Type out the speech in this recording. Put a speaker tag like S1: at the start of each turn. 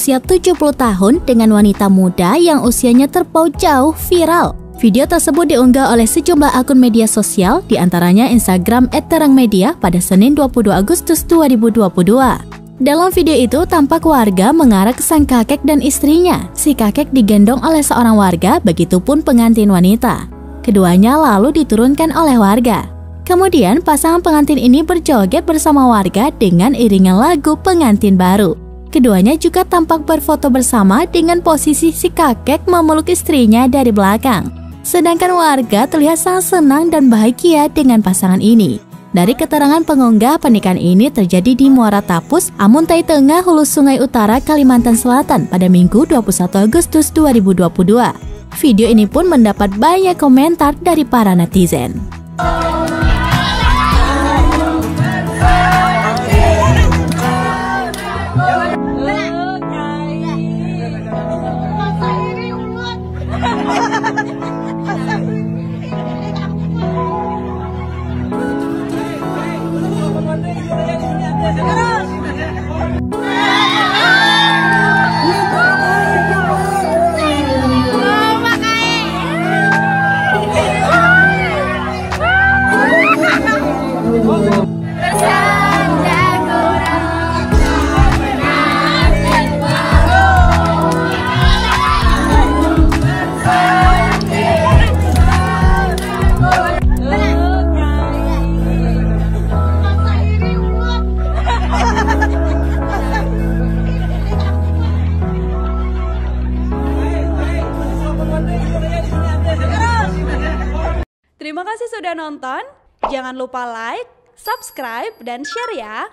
S1: berusia 70 tahun dengan wanita muda yang usianya terpaut jauh viral. Video tersebut diunggah oleh sejumlah akun media sosial, diantaranya Instagram @terangmedia pada Senin 22 Agustus 2022. Dalam video itu tampak warga mengarak sang kakek dan istrinya. Si kakek digendong oleh seorang warga, begitupun pengantin wanita. Keduanya lalu diturunkan oleh warga. Kemudian pasangan pengantin ini berjoget bersama warga dengan iringan lagu pengantin baru. Keduanya juga tampak berfoto bersama dengan posisi si kakek memeluk istrinya dari belakang. Sedangkan warga terlihat sangat senang dan bahagia dengan pasangan ini. Dari keterangan pengunggah, pernikahan ini terjadi di Muara Tapus, Amuntai Tengah, Hulu Sungai Utara, Kalimantan Selatan pada Minggu 21 Agustus 2022. Video ini pun mendapat banyak komentar dari para netizen.
S2: Terima kasih sudah nonton. Jangan lupa like, subscribe, dan share ya.